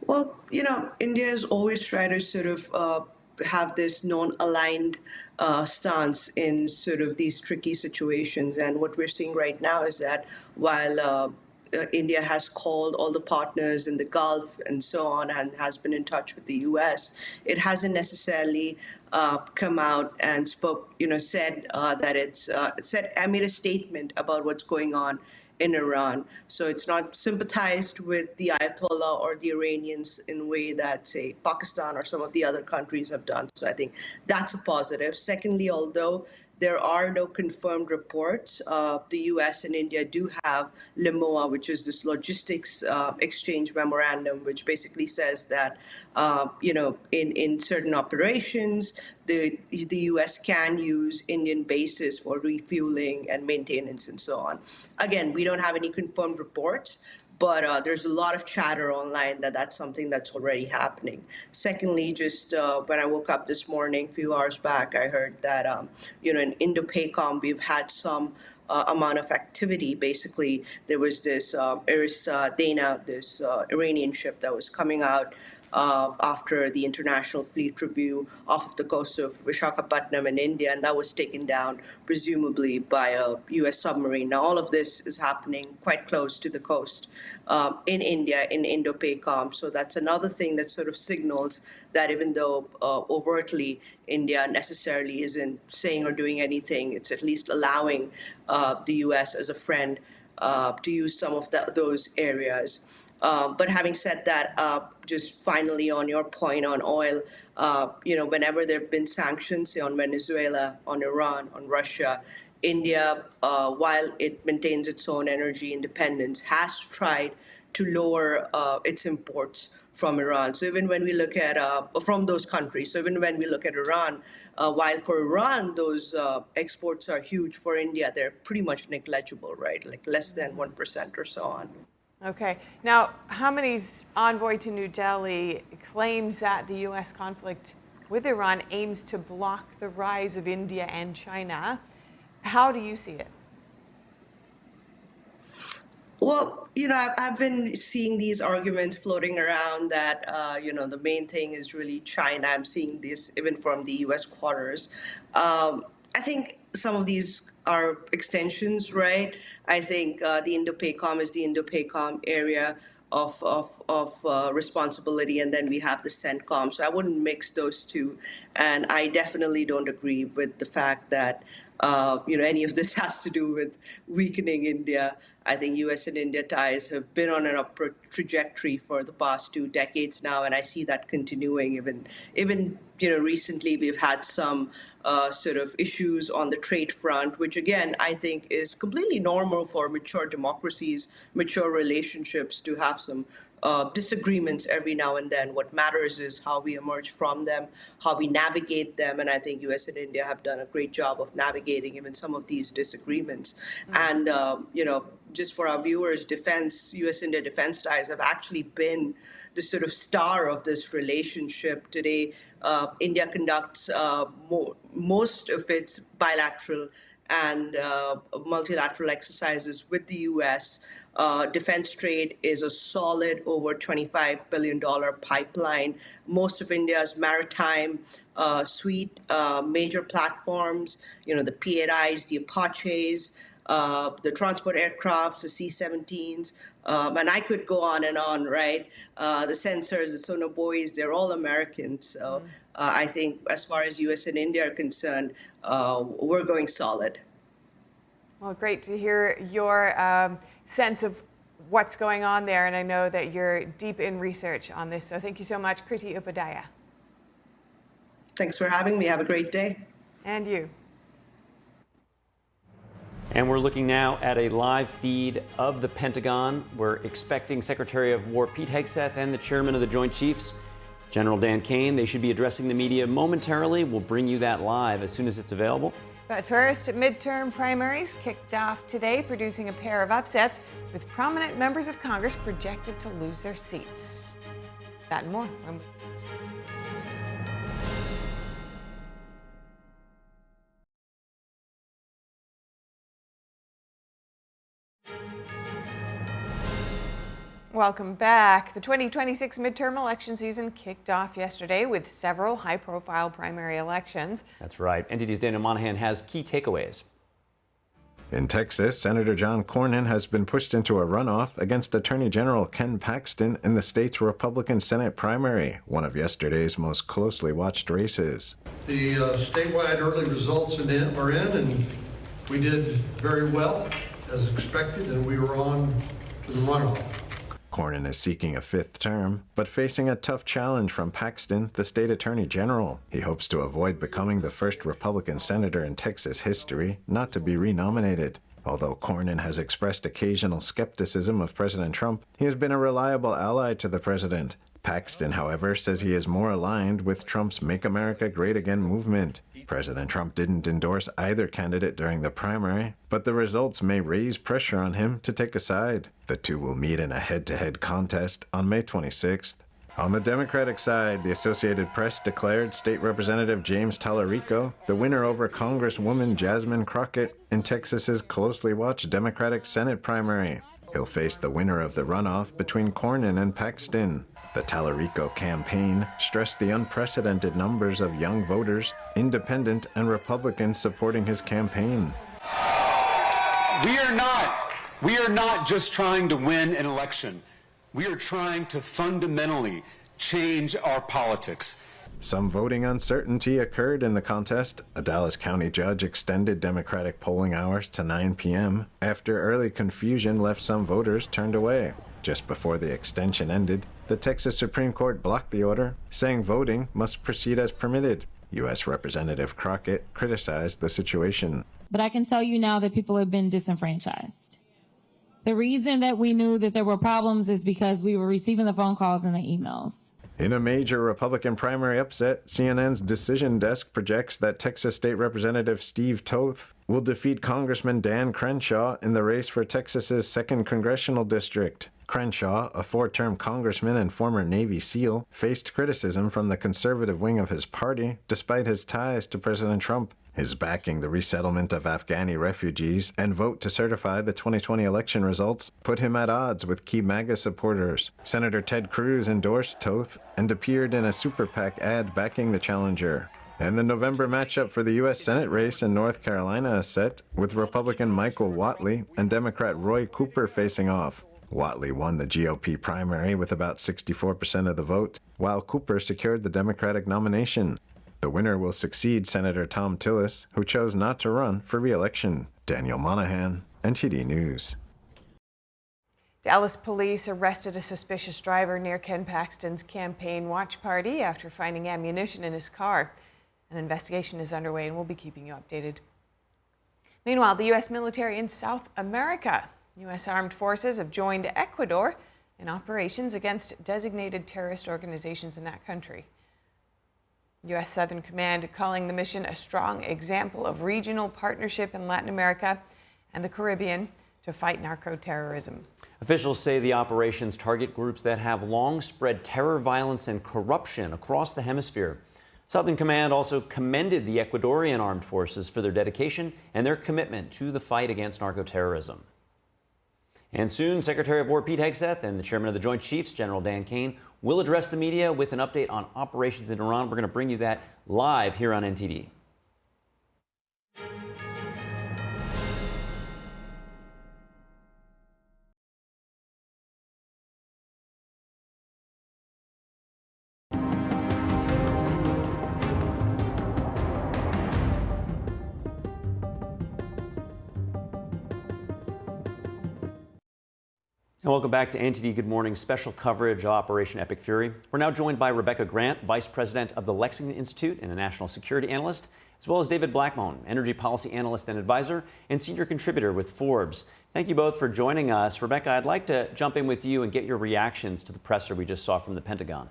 Well, India has always tried to sort of have this non-aligned stance in sort of these tricky situations. And what we're seeing right now is that while India has called all the partners in the Gulf and so on and has been in touch with the U.S., it hasn't necessarily come out and said that I made a statement about what's going on in Iran. So it's not sympathized with the Ayatollah or the Iranians in a way that, say, Pakistan or some of the other countries have done. So I think that's a positive. Secondly, although there are no confirmed reports, the U.S. and India do have LIMOA, which is this logistics exchange memorandum, which basically says that, in certain operations, the U.S. can use Indian bases for refueling and maintenance and so on. Again, we don't have any confirmed reports, but there's a lot of chatter online that that's something that's already happening. Secondly, just when I woke up this morning, a few hours back, I heard that, in Indo-PACOM, we've had some amount of activity. Basically, there was this Iris Dana, this Iranian ship that was coming out after the International Fleet Review off of the coast of Visakhapatnam in India, and that was taken down presumably by a U.S. submarine. Now, all of this is happening quite close to the coast in India, in Indo-PACOM. So that's another thing that sort of signals that even though overtly India necessarily isn't saying or doing anything, it's at least allowing the U.S. as a friend to use some of those areas. But having said that, just finally on your point on oil, whenever there have been sanctions, say on Venezuela, on Iran, on Russia, India, while it maintains its own energy independence, has tried to lower its imports from Iran. So even when we look at, from those countries, so even when we look at Iran, while for Iran, those exports are huge, for India, they're pretty much negligible, right? Like less than 1% or so on. Okay. Now, Hamid's envoy to New Delhi claims that the U.S. conflict with Iran aims to block the rise of India and China. How do you see it? Well, I've been seeing these arguments floating around that, the main thing is really China. I'm seeing this even from the U.S. quarters. I think some of these are extensions, right? I think the Indo-PACOM is the Indo-PACOM area of responsibility, and then we have the CENTCOM. So I wouldn't mix those two. And I definitely don't agree with the fact that any of this has to do with weakening India. I think U.S. and India ties have been on an upward trajectory for the past 2 decades now, and I see that continuing. Even recently we've had some sort of issues on the trade front, which again I think is completely normal for mature democracies, mature relationships to have some disagreements every now and then. What matters is how we emerge from them, how we navigate them, and I think U.S. and India have done a great job of navigating even some of these disagreements. And just for our viewers, U.S.-India defense ties have actually been the sort of star of this relationship. Today, India conducts most of its bilateral and multilateral exercises with the U.S. Defense trade is a solid over $25 billion pipeline. Most of India's maritime suite, major platforms, the P-8Is, the Apaches, the transport aircrafts, the C-17s, and I could go on and on, right? The sensors, the sonar buoys, they're all American. So I think as far as U.S. and India are concerned, we're going solid. Well, great to hear your sense of what's going on there, and I know that you're deep in research on this. So thank you so much, Kriti Upadhyaya. Thanks for having me. Have a great day. And you. And we're looking now at a live feed of the Pentagon. We're expecting Secretary of War Pete Hegseth and the Chairman of the Joint Chiefs, General Dan Caine. They should be addressing the media momentarily. We'll bring you that live as soon as it's available. But first, midterm primaries kicked off today, producing a pair of upsets with prominent members of Congress projected to lose their seats. That and more. Welcome back. The 2026 midterm election season kicked off yesterday with several high-profile primary elections. That's right. NTD's Daniel Monahan has key takeaways. In Texas, Senator John Cornyn has been pushed into a runoff against Attorney General Ken Paxton in the state's Republican Senate primary, one of yesterday's most closely watched races. The statewide early results are in, and we did very well, as expected, and we were on to the runoff. Cornyn is seeking a 5th term, but facing a tough challenge from Paxton, the state attorney general. He hopes to avoid becoming the first Republican senator in Texas history not to be renominated. Although Cornyn has expressed occasional skepticism of President Trump, he has been a reliable ally to the president. Paxton, however, says he is more aligned with Trump's Make America Great Again movement. President Trump didn't endorse either candidate during the primary, but the results may raise pressure on him to take a side. The two will meet in a head-to-head contest on May 26th. On the Democratic side, the Associated Press declared State Representative James Talarico the winner over Congresswoman Jasmine Crockett in Texas's closely watched Democratic Senate primary. He'll face the winner of the runoff between Cornyn and Paxton. The Talarico campaign stressed the unprecedented numbers of young voters, independent and Republicans supporting his campaign. We are not just trying to win an election. We are trying to fundamentally change our politics. Some voting uncertainty occurred in the contest. A Dallas County judge extended Democratic polling hours to 9 p.m. after early confusion left some voters turned away. Just before the extension ended, the Texas Supreme Court blocked the order, saying voting must proceed as permitted. U.S. Representative Crockett criticized the situation. But I can tell you now that people have been disenfranchised. The reason that we knew that there were problems is because we were receiving the phone calls and the emails. In a major Republican primary upset, CNN's Decision Desk projects that Texas State Representative Steve Toth will defeat Congressman Dan Crenshaw in the race for Texas's 2nd Congressional District. Crenshaw, a 4-term congressman and former Navy SEAL, faced criticism from the conservative wing of his party despite his ties to President Trump. His backing the resettlement of Afghani refugees and vote to certify the 2020 election results put him at odds with key MAGA supporters. Senator Ted Cruz endorsed Toth and appeared in a Super PAC ad backing the challenger. And the November matchup for the U.S. Senate race in North Carolina is set, with Republican Michael Whatley and Democrat Roy Cooper facing off. Whatley won the GOP primary with about 64% of the vote, while Cooper secured the Democratic nomination. The winner will succeed Senator Tom Tillis, who chose not to run for re-election. Daniel Monahan, NTD News. Dallas police arrested a suspicious driver near Ken Paxton's campaign watch party after finding ammunition in his car. An investigation is underway and we'll be keeping you updated. Meanwhile, the U.S. military in South America. U.S. armed forces have joined Ecuador in operations against designated terrorist organizations in that country. U.S. Southern Command calling the mission a strong example of regional partnership in Latin America and the Caribbean to fight narco-terrorism. Officials say the operations target groups that have long spread terror, violence, and corruption across the hemisphere. Southern Command also commended the Ecuadorian armed forces for their dedication and their commitment to the fight against narco-terrorism. And soon, Secretary of War Pete Hegseth and the Chairman of the Joint Chiefs, General Dan Caine, will address the media with an update on operations in Iran. We're going to bring you that live here on NTD. And welcome back to NTD Good Morning special coverage of Operation Epic Fury. We're now joined by Rebecca Grant, Vice President of the Lexington Institute and a national security analyst, as well as David Blackmon, energy policy analyst and advisor and senior contributor with Forbes. Thank you both for joining us. Rebecca, I'd like to jump in with you and get your reactions to the presser we just saw from the Pentagon.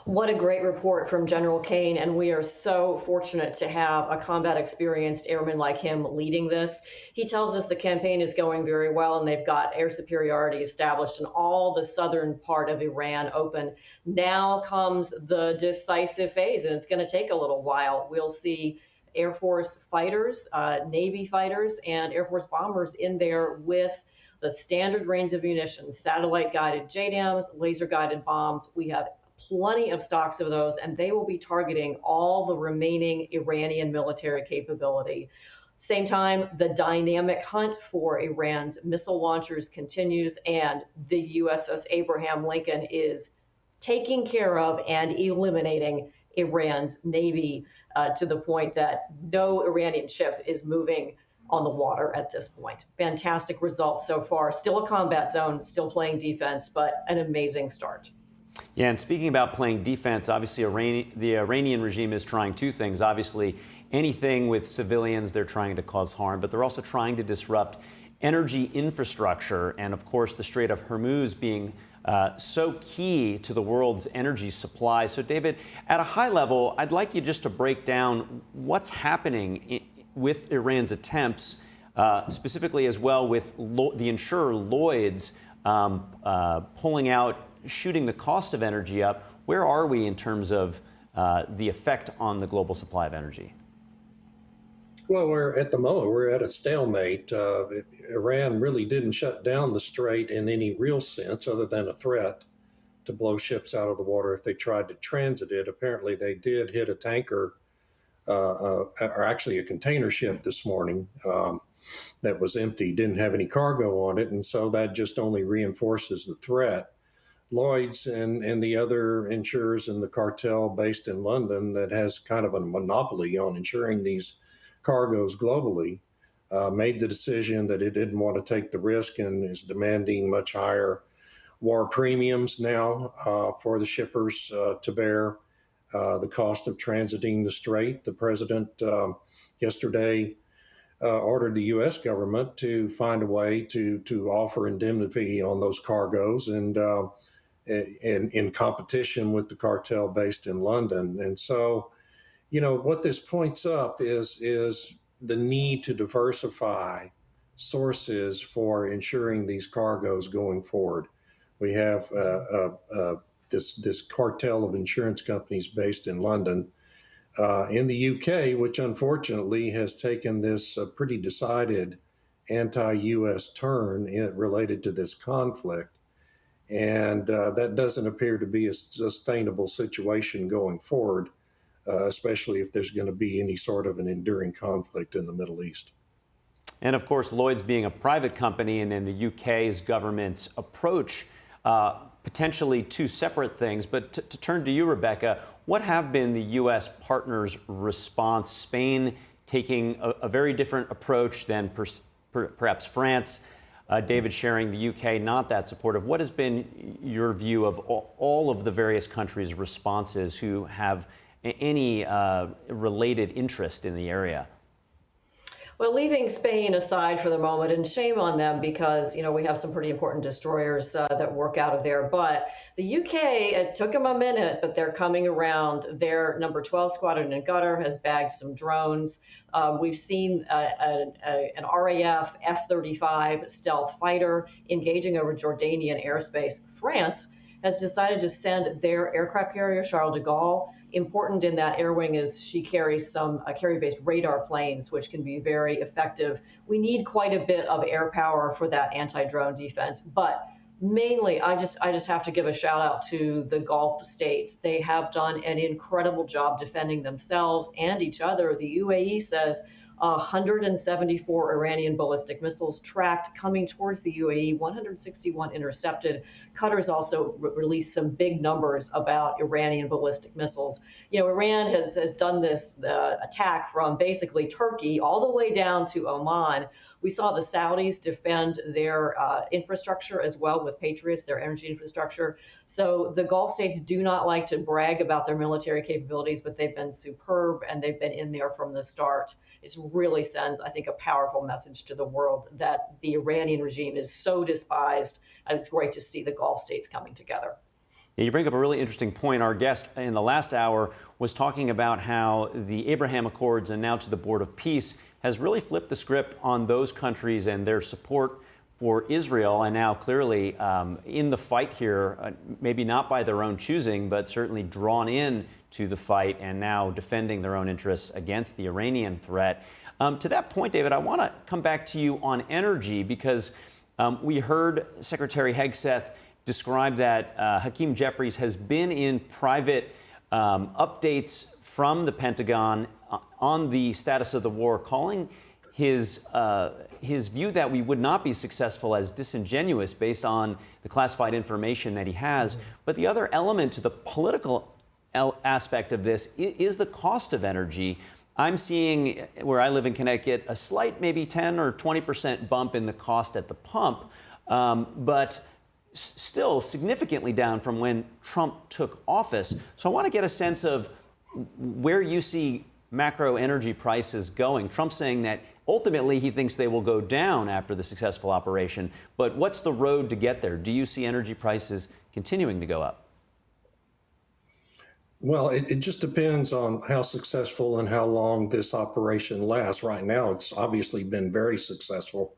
What a great report from General Caine, and we are so fortunate to have a combat experienced airman like him leading this. He tells us the campaign is going very well and they've got air superiority established in all the southern part of Iran open. Now comes the decisive phase, and it's going to take a little while. We'll see Air Force fighters, Navy fighters, and Air Force bombers in there with the standard range of munitions, satellite-guided JDAMs, laser-guided bombs. We have plenty of stocks of those, and they will be targeting all the remaining Iranian military capability. Same time, the dynamic hunt for Iran's missile launchers continues, and the USS Abraham Lincoln is taking care of and eliminating Iran's Navy to the point that no Iranian ship is moving on the water at this point. Fantastic results so far. Still a combat zone, still playing defense, but an amazing start. Yeah, and speaking about playing defense, obviously the Iranian regime is trying two things. Obviously, anything with civilians, they're trying to cause harm, but they're also trying to disrupt energy infrastructure. And of course, the Strait of Hormuz being so key to the world's energy supply. So David, at a high level, I'd like you just to break down what's happening with Iran's attempts, specifically as well with the insurer Lloyd's pulling out, shooting the cost of energy up. Where are we in terms of the effect on the global supply of energy? Well, we're at the moment, we're at a stalemate. Iran really didn't shut down the strait in any real sense other than a threat to blow ships out of the water if they tried to transit it. Apparently, they did hit a tanker, or actually a container ship this morning that was empty, didn't have any cargo on it. And so that just only reinforces the threat. Lloyd's and the other insurers in the cartel based in London that has kind of a monopoly on insuring these cargoes globally made the decision that it didn't want to take the risk and is demanding much higher war premiums now for the shippers to bear the cost of transiting the strait. The president yesterday ordered the U.S. government to find a way to offer indemnity on those cargoes and in competition with the cartel based in London. And so, you know, what this points up is the need to diversify sources for insuring these cargoes going forward. We have this cartel of insurance companies based in London. In the UK, which unfortunately has taken this pretty decided anti-US turn related to this conflict. And that doesn't appear to be a sustainable situation going forward, especially if there's going to be any sort of an enduring conflict in the Middle East. And of course, Lloyd's being a private company, and then the UK's government's approach, potentially two separate things. But to turn to you, Rebecca, what have been the U.S. partners' response? Spain taking a very different approach than perhaps France. David sharing the UK not that supportive. What has been your view of all of the various countries' responses who have any related interest in the area? Well, leaving Spain aside for the moment, and shame on them because, you know, we have some pretty important destroyers that work out of there. But the UK, it took them a minute, but they're coming around. Their number 12 Squadron in Qatar has bagged some drones. We've seen an RAF F-35 stealth fighter engaging over Jordanian airspace. France has decided to send their aircraft carrier, Charles de Gaulle. Important in that air wing is she carries some carrier-based radar planes, which can be very effective. We need quite a bit of air power for that anti-drone defense. But mainly, I just have to give a shout out to the Gulf states. They have done an incredible job defending themselves and each other. The UAE says 174 Iranian ballistic missiles tracked coming towards the UAE, 161 intercepted. Qatar's also released some big numbers about Iranian ballistic missiles. You know, Iran has done this attack from basically Turkey all the way down to Oman. We saw the Saudis defend their infrastructure as well with Patriots, their energy infrastructure. So the Gulf states do not like to brag about their military capabilities, but they've been superb and they've been in there from the start. It really sends, I think, a powerful message to the world that the Iranian regime is so despised, and it's great to see the Gulf states coming together. Yeah, you bring up a really interesting point. Our guest in the last hour was talking about how the Abraham Accords and now to the Board of Peace has really flipped the script on those countries and their support for Israel, and now clearly in the fight here, maybe not by their own choosing, but certainly drawn in to the fight and now defending their own interests against the Iranian threat. To that point, David, I want to come back to you on energy because we heard Secretary Hegseth describe that Hakeem Jeffries has been in private updates from the Pentagon on the status of the war, calling his view that we would not be successful as disingenuous based on the classified information that he has. But the other element to the political aspect of this is the cost of energy. I'm seeing, where I live in Connecticut, a slight maybe 10 or 20% bump in the cost at the pump, but still significantly down from when Trump took office. So I want to get a sense of where you see macro energy prices going. Trump's saying that ultimately he thinks they will go down after the successful operation, but what's the road to get there? Do you see energy prices continuing to go up? Well, it just depends on how successful and how long this operation lasts. Right now, it's obviously been very successful.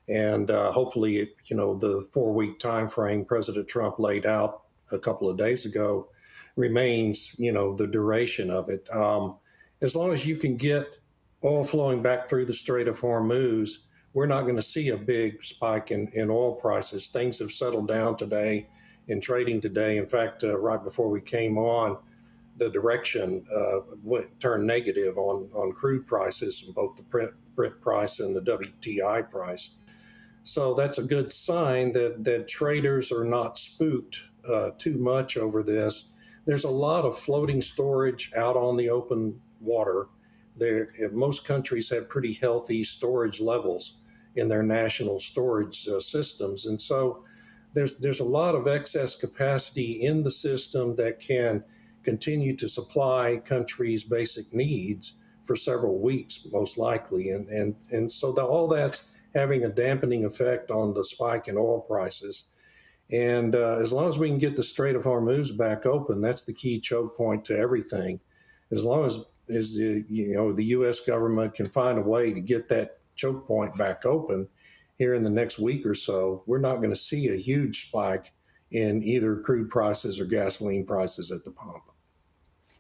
And hopefully, the 4-week time frame President Trump laid out a couple of days ago remains, the duration of it. As long as you can get oil flowing back through the Strait of Hormuz, we're not going to see a big spike in oil prices. Things have settled down today in trading today. In fact, right before we came on, the direction turned negative on crude prices, both the Brent price and the WTI price. So that's a good sign that traders are not spooked too much over this. There's a lot of floating storage out on the open water. Most countries have pretty healthy storage levels in their national storage systems. And so there's a lot of excess capacity in the system that can continue to supply countries' basic needs for several weeks, most likely. And so all that's having a dampening effect on the spike in oil prices. And as long as we can get the Strait of Hormuz back open, that's the key choke point to everything. As long as the U.S. government can find a way to get that choke point back open here in the next week or so, we're not going to see a huge spike in either crude prices or gasoline prices at the pump.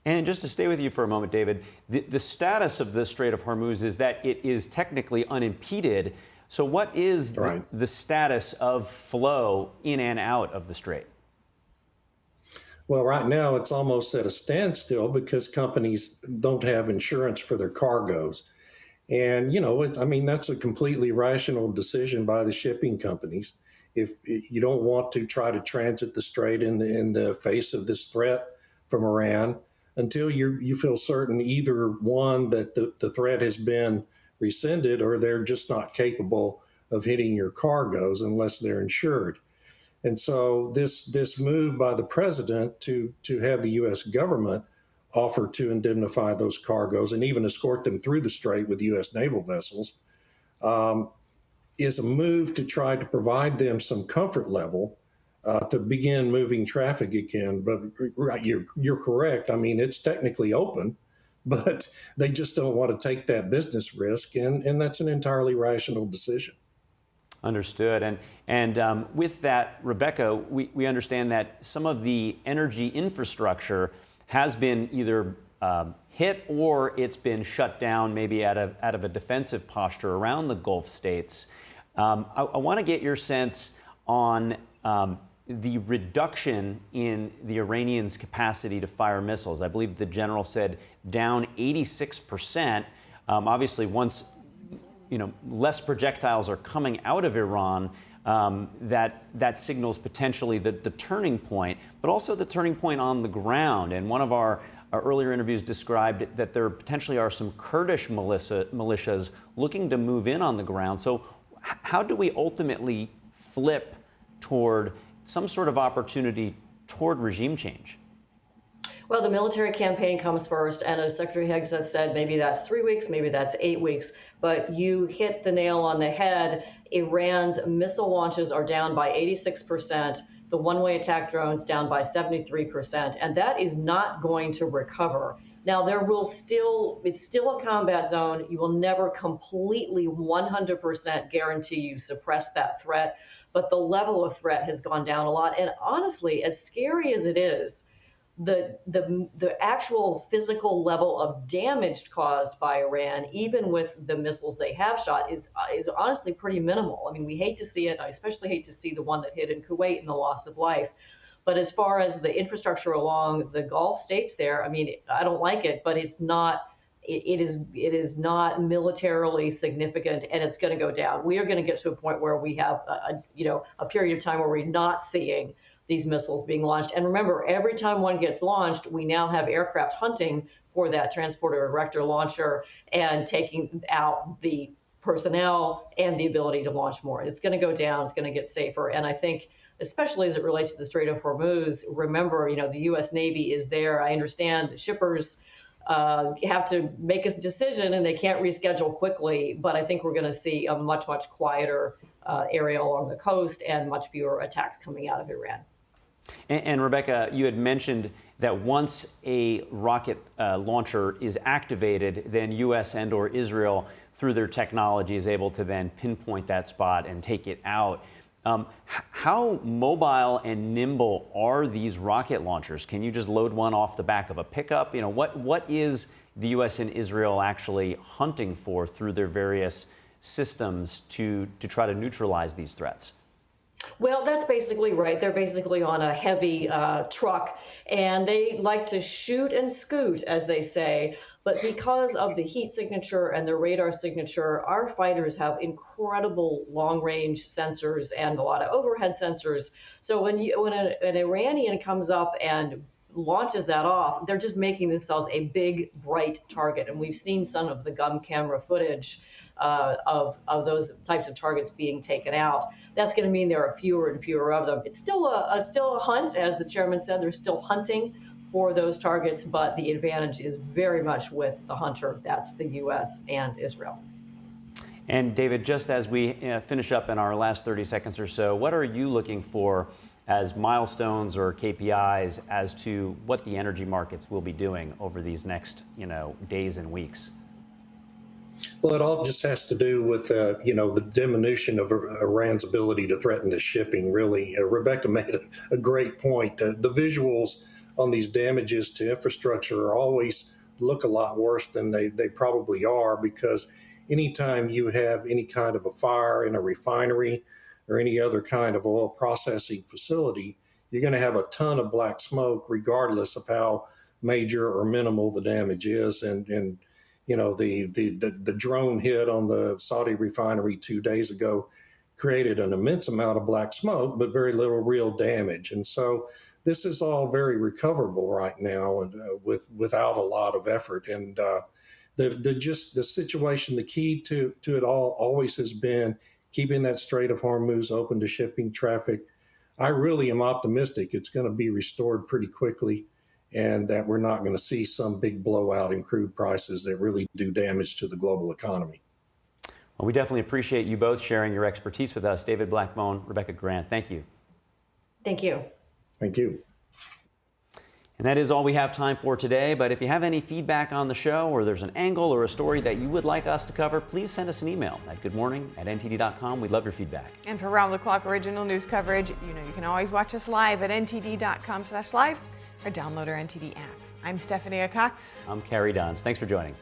And just to stay with you for a moment, David, the status of the Strait of Hormuz is that it is technically unimpeded. So what is the status of flow in and out of the strait? Well, right now it's almost at a standstill because companies don't have insurance for their cargoes. And, that's a completely rational decision by the shipping companies. If you don't want to try to transit the strait in the face of this threat from Iran, until you feel certain either one, that the threat has been rescinded, or they're just not capable of hitting your cargoes unless they're insured. And so this move by the president to have the U.S. government offer to indemnify those cargoes and even escort them through the strait with U.S. naval vessels is a move to try to provide them some comfort level to begin moving traffic again. But you're correct. It's technically open, but they just don't want to take that business risk, and that's an entirely rational decision. Understood. And with that, Rebecca, we understand that some of the energy infrastructure has been either hit or it's been shut down, maybe out of a defensive posture around the Gulf states. I want to get your sense on the reduction in the Iranians' capacity to fire missiles. I believe the general said down 86%. Obviously, once less projectiles are coming out of Iran, that signals potentially the turning point, but also the turning point on the ground. And one of our earlier interviews described that there potentially are some Kurdish militias looking to move in on the ground. So how do we ultimately flip toward some sort of opportunity toward regime change? Well, the military campaign comes first, and as Secretary Hegseth said, maybe that's 3 weeks, maybe that's 8 weeks, but you hit the nail on the head. Iran's missile launches are down by 86%, the one-way attack drones down by 73%, and that is not going to recover. Now, it's still a combat zone. You will never completely 100% guarantee you suppress that threat, but the level of threat has gone down a lot. And honestly, as scary as it is, the actual physical level of damage caused by Iran, even with the missiles they have shot, is honestly pretty minimal. We hate to see it. I especially hate to see the one that hit in Kuwait and the loss of life. But as far as the infrastructure along the Gulf states there, I don't like it, but it's not. It is not militarily significant, and it's going to go down. We are going to get to a point where we have a period of time where we're not seeing these missiles being launched. And remember, every time one gets launched, we now have aircraft hunting for that transporter erector launcher and taking out the personnel and the ability to launch more. It's going to go down. It's going to get safer. And I think, especially as it relates to the Strait of Hormuz, remember, the U.S. Navy is there. I understand the shippers have to make a decision and they can't reschedule quickly, but I think we're going to see a much, much quieter area along the coast and much fewer attacks coming out of Iran. And Rebecca, you had mentioned that once a rocket launcher is activated, then U.S. and or Israel, through their technology, is able to then pinpoint that spot and take it out. How mobile and nimble are these rocket launchers? Can you just load one off the back of a pickup? What is the U.S. and Israel actually hunting for through their various systems to try to neutralize these threats? Well, that's basically right. They're basically on a heavy truck, and they like to shoot and scoot, as they say. But because of the heat signature and the radar signature, our fighters have incredible long-range sensors and a lot of overhead sensors. So when an Iranian comes up and launches that off, they're just making themselves a big, bright target. And we've seen some of the gun camera footage of those types of targets being taken out. That's going to mean there are fewer and fewer of them. It's still a hunt, as the chairman said. They're still hunting for those targets, but the advantage is very much with the hunter. That's the U.S. and Israel. And David, just as we finish up in our last 30 seconds or so, what are you looking for as milestones or KPIs as to what the energy markets will be doing over these next, days and weeks? Well, it all just has to do with, the diminution of Iran's ability to threaten the shipping, really. Rebecca made a great point. The visuals on these damages to infrastructure always look a lot worse than they probably are, because anytime you have any kind of a fire in a refinery or any other kind of oil processing facility, you're going to have a ton of black smoke, regardless of how major or minimal the damage is. And the drone hit on the Saudi refinery 2 days ago created an immense amount of black smoke, but very little real damage. And so this is all very recoverable right now, and without a lot of effort. And the situation, the key to it all always has been keeping that Strait of Hormuz open to shipping traffic. I really am optimistic it's going to be restored pretty quickly, and that we're not going to see some big blowout in crude prices that really do damage to the global economy. Well, we definitely appreciate you both sharing your expertise with us. David Blackmon, Rebecca Grant, thank you. Thank you. Thank you. And that is all we have time for today. But if you have any feedback on the show, or there's an angle or a story that you would like us to cover, please send us an email at goodmorning@ntd.com. We'd love your feedback. And for round-the-clock original news coverage, you can always watch us live at ntd.com/live or download our NTD app. I'm Stephanie Cox. I'm Carrie Duns. Thanks for joining.